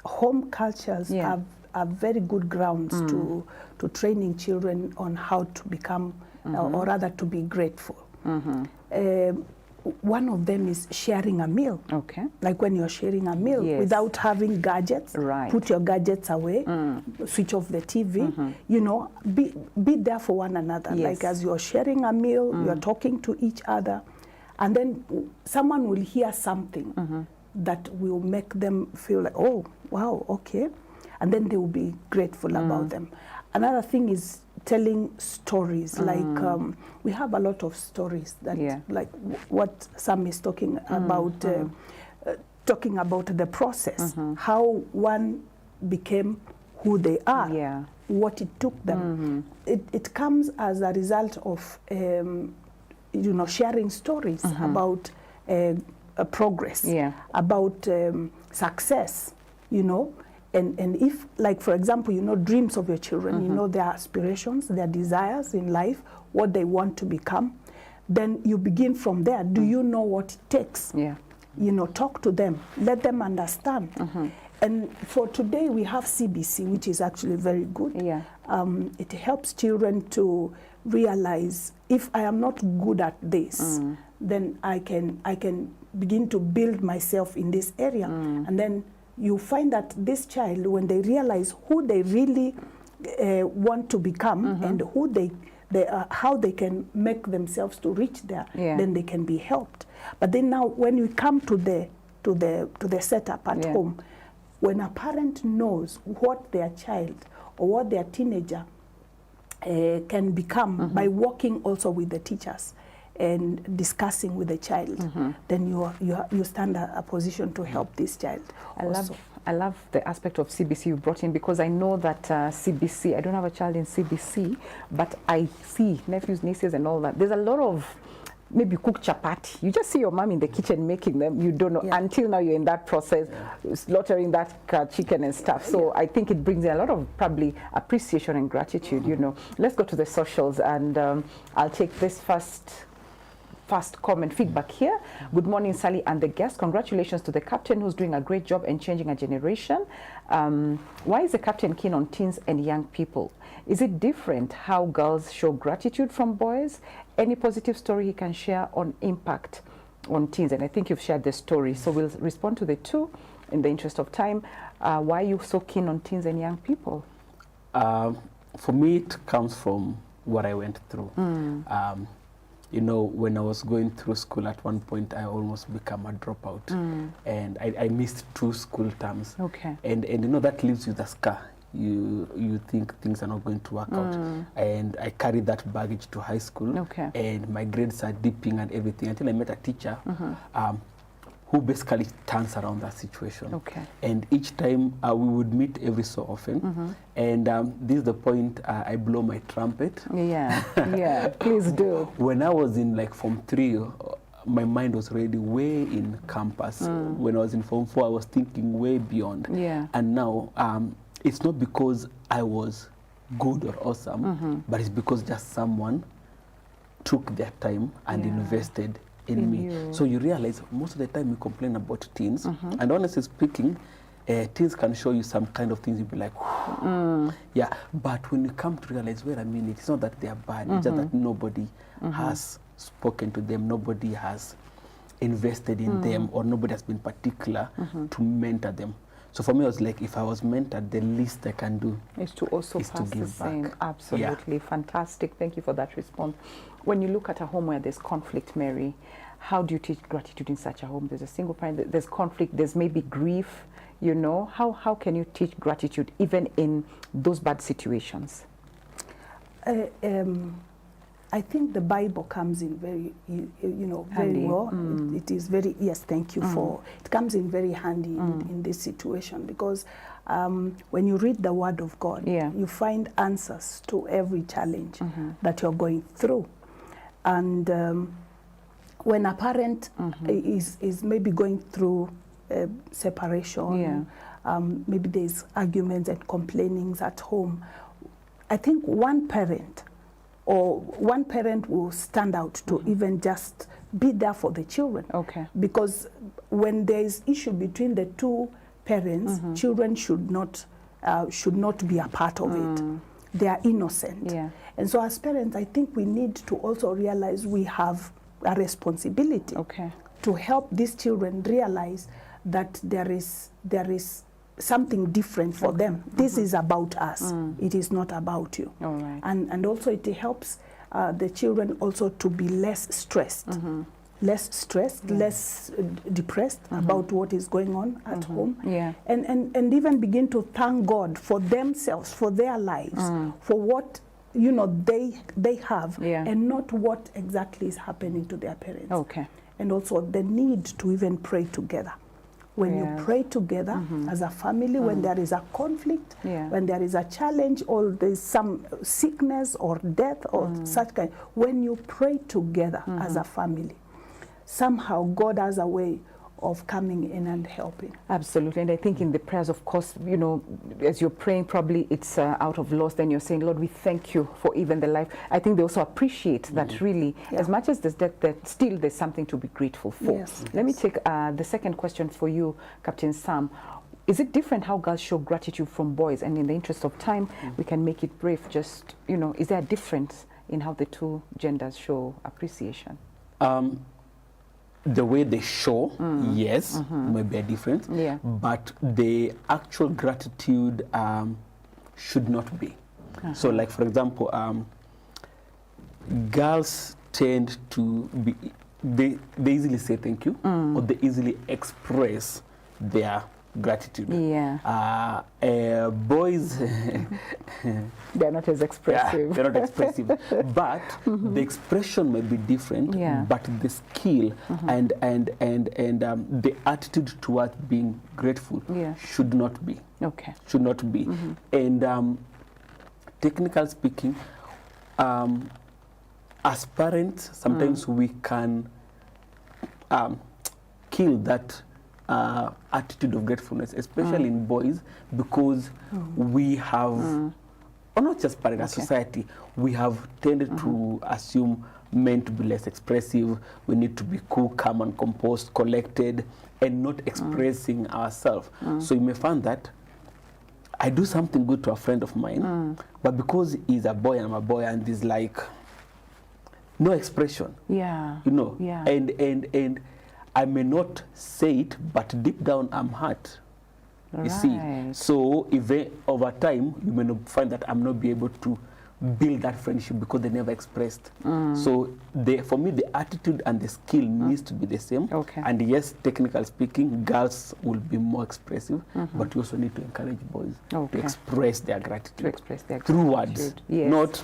home cultures are very good grounds to training children on how to become, or rather to be grateful. One of them is sharing a meal. Okay. Like when you're sharing a meal without having gadgets, put your gadgets away, switch off the TV, you know, be there for one another. Yes. Like as you're sharing a meal, you're talking to each other, and then someone will hear something that will make them feel like, oh, wow, okay. And then they will be grateful about them. Another thing is telling stories. Like we have a lot of stories that, like what Sam is talking about, talking about the process, how one became who they are, what it took them. It comes as a result of, you know, sharing stories about progress, about success, you know. And if, like, for example, you know, dreams of your children, you know, their aspirations, their desires in life, what they want to become, then you begin from there. Do you know what it takes? You know, talk to them, let them understand. And for today, we have CBC, which is actually very good. It helps children to realize, if I am not good at this, then I can begin to build myself in this area. And then you find that this child, when they realize who they really want to become and who how they can make themselves to reach there, then they can be helped. But then now, when you come to the setup at home, when a parent knows what their child or what their teenager can become by working also with the teachers and discussing with the child, then you stand a position to help this child. I love the aspect of CBC you brought in, because I know that CBC, I don't have a child in CBC, but I see nephews, nieces and all that. There's a lot of, maybe cook chapati. You just see your mom in the kitchen making them. You don't know until now you're in that process, slaughtering that chicken and stuff. So I think it brings in a lot of probably appreciation and gratitude, you know. Let's go to the socials, and I'll take this first comment feedback here. Good morning, Sally and the guest. Congratulations to the captain, who's doing a great job in changing a generation. Why is the captain keen on teens and young people? Is it different how girls show gratitude from boys? Any positive story he can share on impact on teens? And I think you've shared the story, so we'll respond to the two in the interest of time. Why are you so keen on teens and young people? For me, it comes from what I went through. You know, when I was going through school, at one point I almost became a dropout, and I missed 2 school terms. And you know, that leaves you the scar. You think things are not going to work out, and I carried that baggage to high school, and my grades are dipping and everything, until I met a teacher who basically turns around that situation. Okay. And each time we would meet every so often. And this is the point I blow my trumpet. Yeah, yeah, please do. When I was in like Form 3, my mind was already way in campus. When I was in Form 4, I was thinking way beyond. Yeah. And now it's not because I was good or awesome, but it's because just someone took their time and invested in me. you. So you realize most of the time we complain about teens, and honestly speaking, teens can show you some kind of things you'll be like, yeah. But when you come to realize, wait a minute, it's not that they are bad, it's just that nobody has spoken to them, nobody has invested in them, or nobody has been particular to mentor them. So for me, it was like, if I was mentored, the least I can do is to also is pass to give the same. back. Absolutely fantastic. Thank you for that response. When you look at a home where there's conflict, Mary, how do you teach gratitude in such a home? There's a single parent, there's conflict, there's maybe grief, you know. How can you teach gratitude even in those bad situations? I think the Bible comes in very, very Handy. well. It is very, yes, thank you for, it comes in very handy in this situation, because when you read the Word of God, you find answers to every challenge that you're going through. And when a parent is maybe going through separation, maybe there's arguments and complainings at home, I think one parent will stand out to even just be there for the children. Okay. Because when there is issue between the two parents, children should not be a part of it. They are innocent. Yeah. And so as parents, I think we need to also realize we have a responsibility to help these children realize that there is something different for them. This is about us. It is not about you. All right. And also it helps the children also to be less stressed. Less depressed about what is going on at home. Yeah. And even begin to thank God for themselves, for their lives, for what they have, and not what exactly is happening to their parents. Okay. And also the need to even pray together. When you pray together as a family, when there is a conflict, when there is a challenge, or there's some sickness or death or such kind, when you pray together as a family, somehow God has a way of coming in and helping. Absolutely. And I think in the prayers, of course, as you're praying, probably it's out of loss, then you're saying, Lord, we thank you for even the life. I think they also appreciate that really, as much as there's death, that still there's something to be grateful for. Let me take the second question for you, Captain Sam. Is it different how girls show gratitude from boys? And in the interest of time, we can make it brief. Just, is there a difference in how the two genders show appreciation? The way they show, yes, might be a difference, but the actual gratitude should not be. So like, for example, girls tend to be, they easily say thank you, or they easily express their gratitude. Boys, they're not as expressive. they're not expressive, but the expression may be different, but the skill and the attitude towards being grateful should not be. Should not be. And technically speaking, as parents, sometimes we can kill that attitude of gratefulness, especially in boys, because we have, or not just parents, as society, we have tended to assume men to be less expressive. We need to be cool, calm and composed, collected, and not expressing ourselves. So you may find that I do something good to a friend of mine, but because he's a boy and I'm a boy, and there's like no expression, and I may not say it, but deep down I'm hurt. You see, so over time you may not find that I'm not be able to build that friendship because they never expressed. So for me, the attitude and the skill needs to be the same. And yes, technically speaking, girls will be more expressive, but you also need to encourage boys to express their gratitude. Through words, not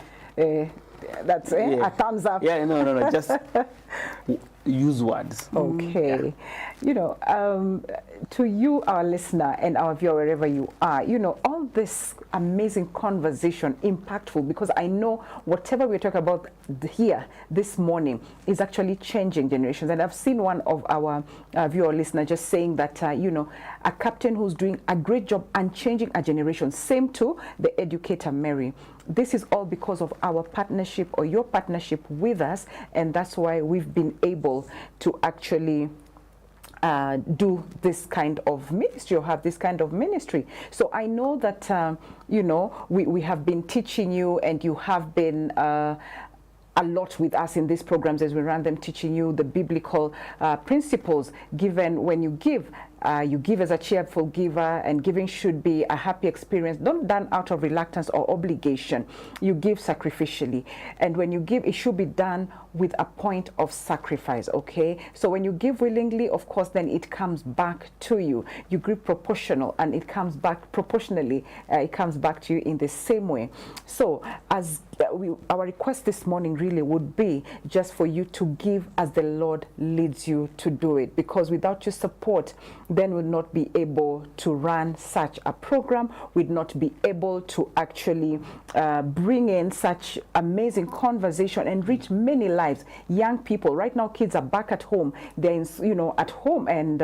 that's a thumbs up. No, just use words. Okay. You know, to you, our listener, and our viewer, wherever you are, you know, all this amazing conversation, impactful, because I know whatever we're talking about here this morning is actually changing generations. And I've seen one of our viewer listener just saying that, you know, a captain who's doing a great job and changing a generation. Same to the educator, Mary. This is all because of our partnership or your partnership with us, and that's why we've been able to actually do this kind of ministry or have this kind of ministry. So I know that, you know, we have been teaching you, and you have been a lot with us in these programs as we run them, teaching you the biblical principles given when you give. You give as a cheerful giver, and giving should be a happy experience, not done out of reluctance or obligation. You give sacrificially, and when you give, it should be done with a point of sacrifice, okay? So when you give willingly, of course, then it comes back to you. You give proportional, and it comes back proportionally. It comes back to you in the same way. So as our request this morning really would be just for you to give as the Lord leads you to do it, because without your support, then we'll not be able to run such a program, we'd not be able to actually bring in such amazing conversation and reach many lives. Young people, right now kids are back at home, they're in, you know, at home and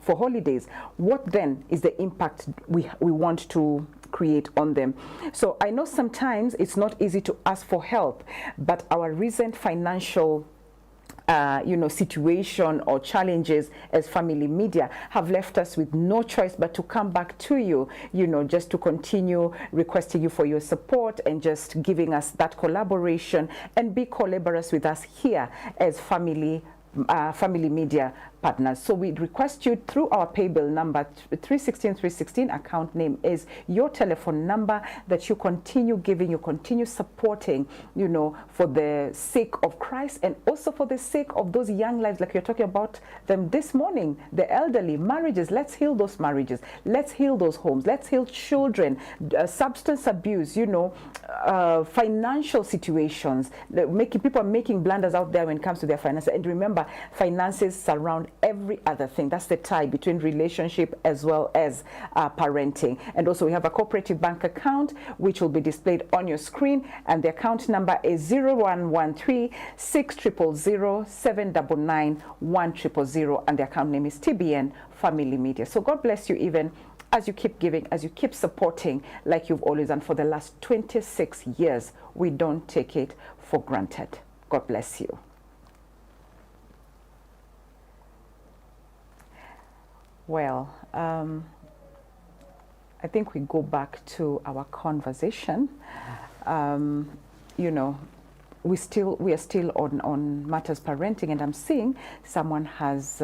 for holidays. What then is the impact we want to create on them? So I know sometimes it's not easy to ask for help, but our recent financial you know, situation or challenges as Family Media have left us with no choice but to come back to you, you know, just to continue requesting you for your support and just giving us that collaboration and be collaborators with us here as Family Media partners. So we request you through our pay bill number 316, account name is your telephone number, that you continue giving, you continue supporting, you know, for the sake of Christ and also for the sake of those young lives like you're talking about them this morning, the elderly, marriages. Let's heal those marriages, let's heal those homes, let's heal children, substance abuse, you know, financial situations, people are making blunders out there when it comes to their finances. And remember, finances surround every other thing. That's the tie between relationship as well as parenting. And also we have a cooperative bank account which will be displayed on your screen, and the account number is 0113 600 799 1000, and the account name is TBN Family Media. So God bless you, even as you keep giving, as you keep supporting like you've always done for the last 26 years. We don't take it for granted. God bless you. Well, I think we go back to our conversation. You know, we are still on matters parenting, and I'm seeing someone is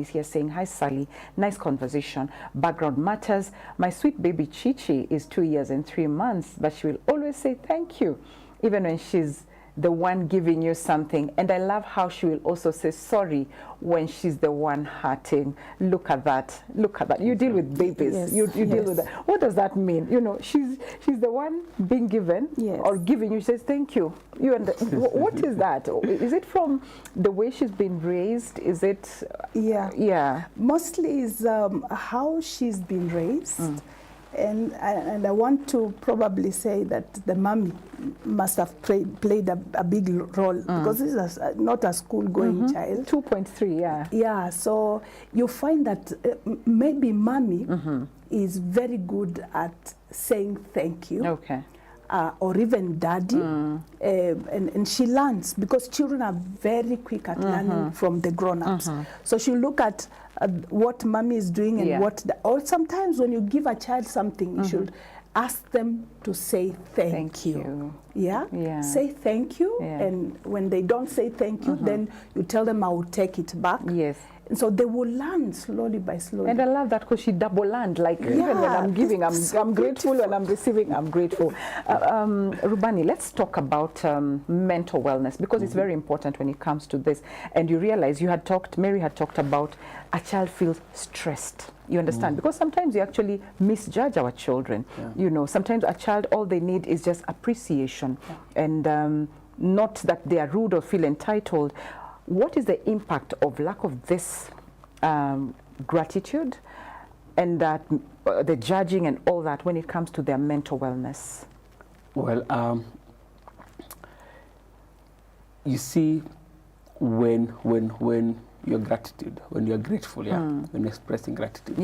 here saying, "Hi Sally, nice conversation. Background matters. My sweet baby Chichi is 2 years and 3 months, but she will always say thank you, even when she's the one giving you something. And I love how she will also say sorry when she's the one hurting. Look at that. Look at that. You deal with babies. Yes. You deal with that. What does that mean? You know, she's the one being given, yes, or giving you. She says thank you. What is that? Is it from the way she's been raised? Is it? Yeah. Mostly is how she's been raised. And I want to probably say that the mommy must have played a big role, because this is not a school-going child. 2.3, yeah. Yeah, so you find that maybe mommy is very good at saying thank you. Okay. Or even daddy, and she learns, because children are very quick at learning from the grown-ups. So she'll look at what mommy is doing and or sometimes when you give a child something, you should ask them to say thank you. Yeah? Say thank you, and when they don't say thank you, then you tell them I will take it back. Yes. And so they will learn slowly by slowly. And I love that, because she double learned. Like, even when I'm giving, I'm grateful. When I'm receiving, I'm grateful. Rubani, let's talk about mental wellness, because it's very important when it comes to this. And you realize Mary had talked about a child feels stressed. You understand? Because sometimes you actually misjudge our children. You know, sometimes a child, all they need is just appreciation. And not that they are rude or feel entitled. What is the impact of lack of this gratitude and that the judging and all that when it comes to their mental wellness? Well, you see, when you're gratitude, when you're grateful, when you're expressing gratitude,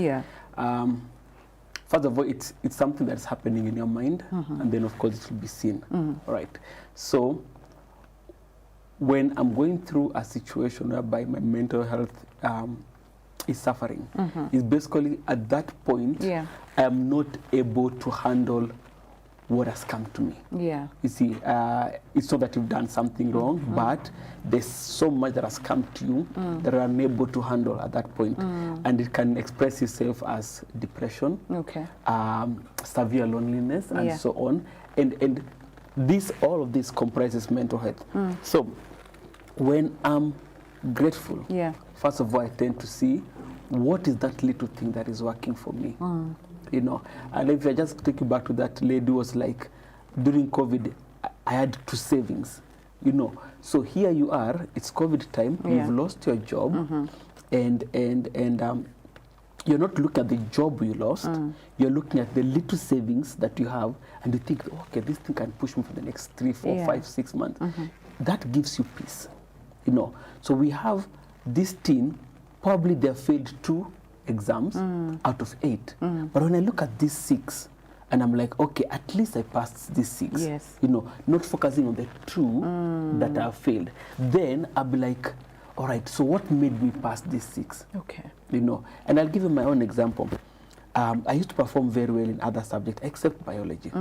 first of all, it's something that's happening in your mind, and then of course it will be seen, right? So when I'm going through a situation whereby my mental health is suffering, is basically at that point I am not able to handle what has come to me. You see, it's not that you've done something wrong, but there's so much that has come to you that you're unable to handle at that point. And it can express itself as depression, severe loneliness, and so on. And all of this comprises mental health. So when I'm grateful, first of all, I tend to see what is that little thing that is working for me. You know, and if I just take you back to that lady who was like, during COVID, I had 2 savings, you know. So here you are, it's COVID time, you've lost your job, and you're not looking at the job you lost, you're looking at the little savings that you have, and you think, okay, this thing can push me for the next 3, 4, 5, 6 months. That gives you peace, you know. So we have this teen, probably they failed 2 exams out of 8. But when I look at these 6, and I'm like, okay, at least I passed these 6. You know, not focusing on the 2 that I failed. Then I'll be like, all right, so what made me pass these 6? You know, and I'll give you my own example. I used to perform very well in other subjects except biology.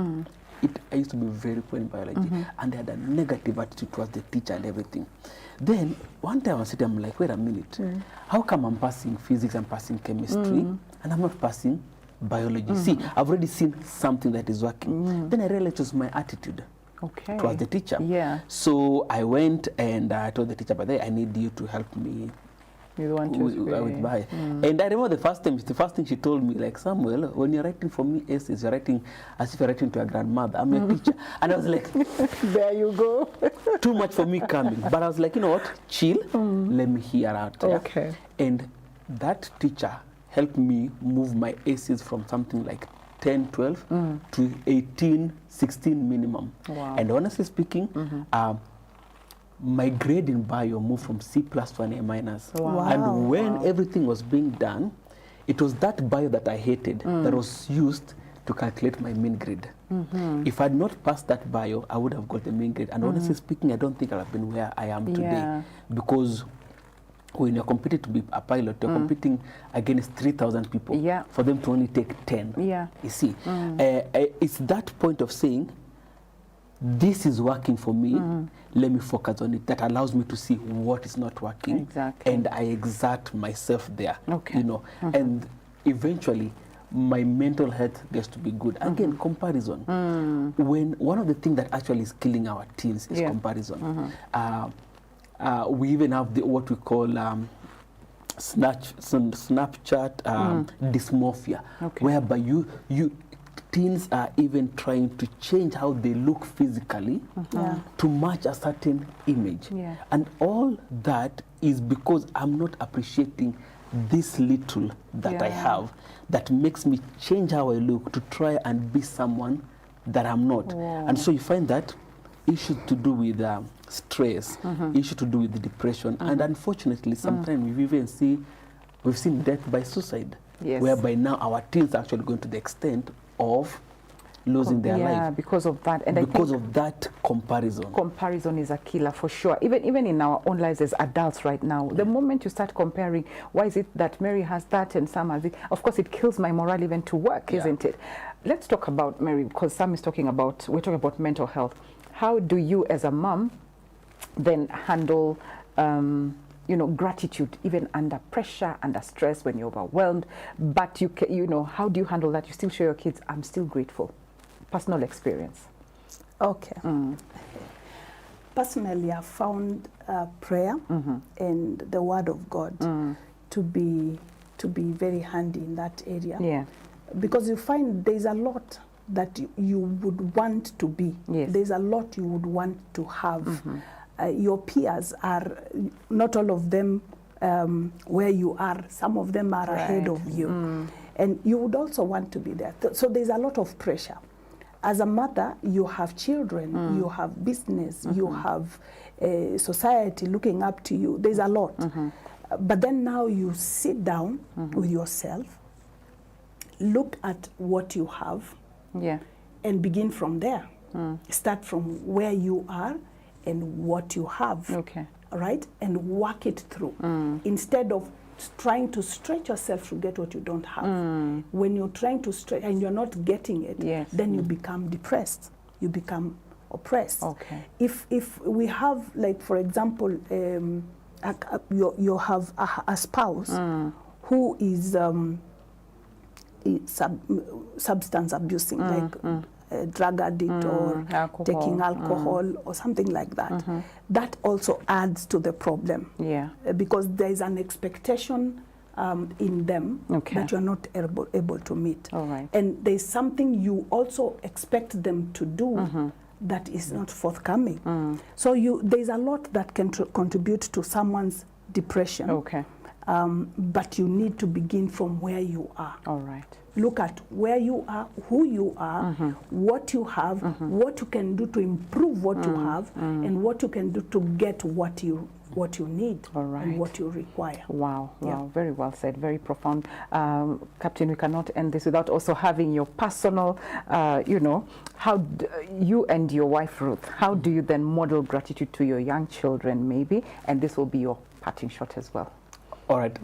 I used to be very poor in biology, and I had a negative attitude towards the teacher and everything. Then one time I was sitting, I'm like, wait a minute, how come I'm passing physics, I'm passing chemistry, and I'm not passing biology? See, I've already seen something that is working. Then I realized it was my attitude towards the teacher. So I went and I told the teacher, but I need you to help me with bio. And I remember the first thing she told me, like, Samuel, when you're writing for me essays, you're writing as if you're writing to your grandmother. I'm your teacher. And I was like, there you go. Too much for me coming. But I was like, you know what, chill, let me hear out. And that teacher helped me move my essays from something like 10, 12 to 18, 16 minimum. And honestly speaking, my grade in bio moved from C+ to an A-. And when everything was being done, it was that bio that I hated that was used to calculate my mean grade. If I had not passed that bio, I would have got the mean grade. And honestly speaking, I don't think I would have been where I am today. Because when you're competing to be a pilot, you're competing against 3,000 people. For them to only take 10. You see, it's that point of saying, this is working for me, let me focus on it. That allows me to see what is not working, and I exert myself there, you know. And eventually, my mental health gets to be good. Again, comparison. When one of the things that actually is killing our teens is comparison. We even have what we call Snapchat dysmorphia, whereby teens are even trying to change how they look physically to match a certain image. And all that is because I'm not appreciating this little that I have that makes me change how I look to try and be someone that I'm not. And so you find that issue to do with stress, issue to do with depression, and unfortunately sometimes we've seen death by suicide, whereby now our teens are actually going to the extent of losing their life because of that. And because of that comparison. Comparison is a killer for sure. Even in our own lives as adults right now, the moment you start comparing, why is it that Mary has that and Sam has it? Of course, it kills my morale even to work, isn't it? Let's talk about Mary, because Sam is talking about, we're talking about mental health. How do you as a mom then handle you know, gratitude even under pressure, under stress, when you're overwhelmed? But you know, how do you handle that? You still show your kids, I'm still grateful. Personal experience. Personally, I've found prayer and the Word of God to be very handy in that area. Because you find there's a lot that you would want to be. Yes. There's a lot you would want to have. Your peers are, not all of them where you are. Some of them are ahead of you. And you would also want to be there. So there's a lot of pressure. As a mother, you have children, you have business, you have society looking up to you. There's a lot. But then now you sit down with yourself, look at what you have, and begin from there. Start from where you are and what you have, right? And work it through. Instead of trying to stretch yourself to get what you don't have. When you're trying to stretch and you're not getting it, then you become depressed. You become oppressed. If we have, like, for example, you have a spouse who is substance abusing, like a drug addict or taking alcohol or something like that. That also adds to the problem. Because there is an expectation in them that you're not able to meet. And there's something you also expect them to do that is not forthcoming. So there's a lot that can contribute to someone's depression. But you need to begin from where you are. Look at where you are, who you are, what you have, what you can do to improve what you have, and what you can do to get what you need and what you require. Wow, very well said, very profound. Captain, we cannot end this without also having your personal, you know, how you and your wife Ruth, how do you then model gratitude to your young children maybe? And this will be your parting shot as well. All right.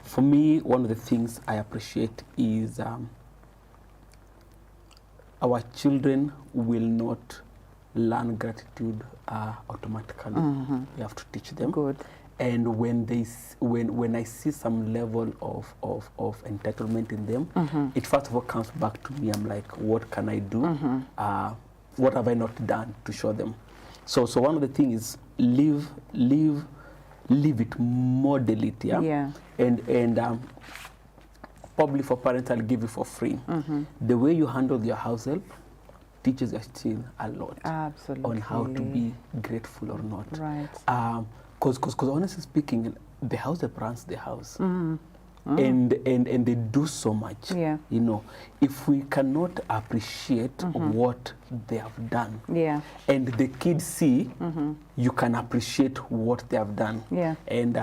For me, one of the things I appreciate is our children will not learn gratitude automatically. You have to teach them. And when I see some level of entitlement in them, it first of all comes back to me. I'm like, what can I do? What have I not done to show them? So one of the things is live it, model it, and probably for parents I'll give you for free. The way you handle your house help teaches your children a lot on how to be grateful or not. Because honestly speaking, the house help runs the house. And they do so much. You know, if we cannot appreciate what they have done, and the kids see you can appreciate what they have done. And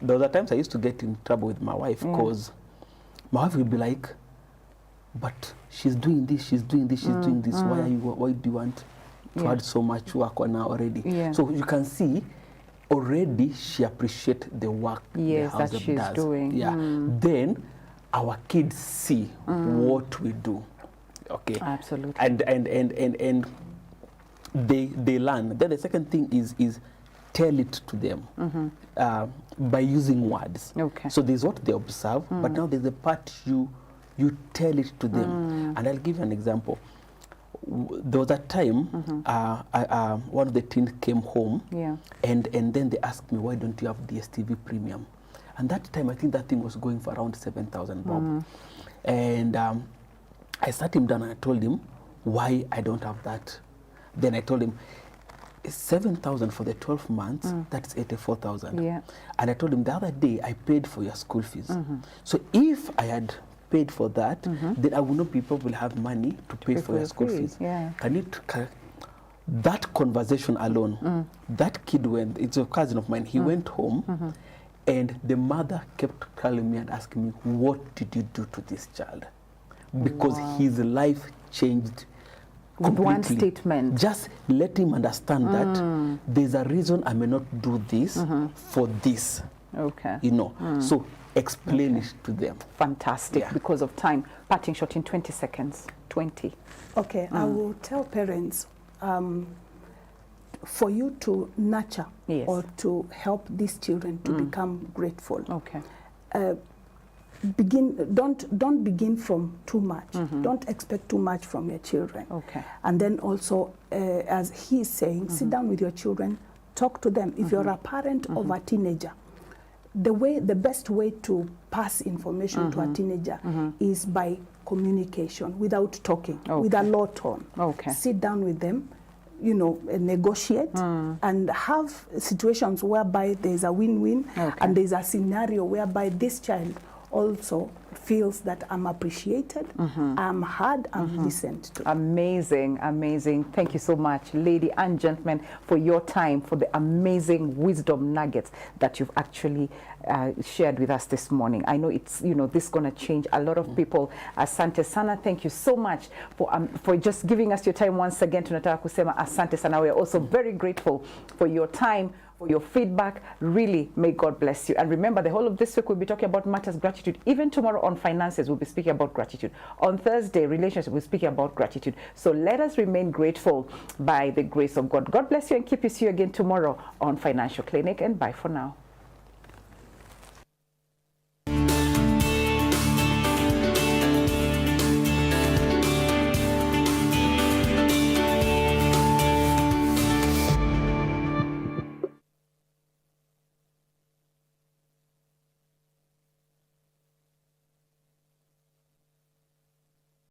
there were times I used to get in trouble with my wife because my wife would be like, but she's doing this, she's doing this, she's doing this. Why do you want to add so much work on her already? So you can see already she appreciates the work the house that she's does. doing. Then our kids see what we do. Absolutely. And they learn. Then the second thing is tell it to them by using words. So there's what they observe, but now there's the part you tell it to them. And I'll give you an example. There was a time one of the teens came home and then they asked me, why don't you have DSTV Premium? And that time I think that thing was going for around 7,000 bob. And I sat him down and I told him why I don't have that. Then I told him, 7,000 for the 12 months, that's 84,000. And I told him the other day I paid for your school fees. So if I had paid for that, then I would know people will have money to pay for your school fees. That conversation alone, that kid went, it's a cousin of mine, he went home and the mother kept calling me and asking me, what did you do to this child? Because his life changed completely. One statement. Just let him understand that there's a reason I may not do this for this. You know, so explain it to them. Fantastic. Because of time, parting shot in 20 seconds. 20. I will tell parents for you to nurture or to help these children to become grateful. Don't begin from too much. Don't expect too much from your children. And then also, as he is saying, sit down with your children, talk to them. If you're a parent of a teenager, the best way to pass information to a teenager is by communication, without talking, with a lot on. Sit down with them, you know, negotiate and have situations whereby there's a win-win and there's a scenario whereby this child also feels that I'm appreciated, I'm heard, I'm listened to. Amazing, amazing. Thank you so much, lady and gentlemen, for your time, for the amazing wisdom nuggets that you've actually shared with us this morning. I know it's, you know, this is going to change a lot of people. Asante sana. Thank you so much for just giving us your time once again. Tunataka kusema asante sana. We are also very grateful for your time, for your feedback. Really, may God bless you. And remember, the whole of this week we'll be talking about matters gratitude. Even tomorrow on finances, we'll be speaking about gratitude. On Thursday, relationship, we'll be speaking about gratitude. So let us remain grateful by the grace of God. God bless you and keep you. See you again tomorrow on Financial Clinic, and bye for now.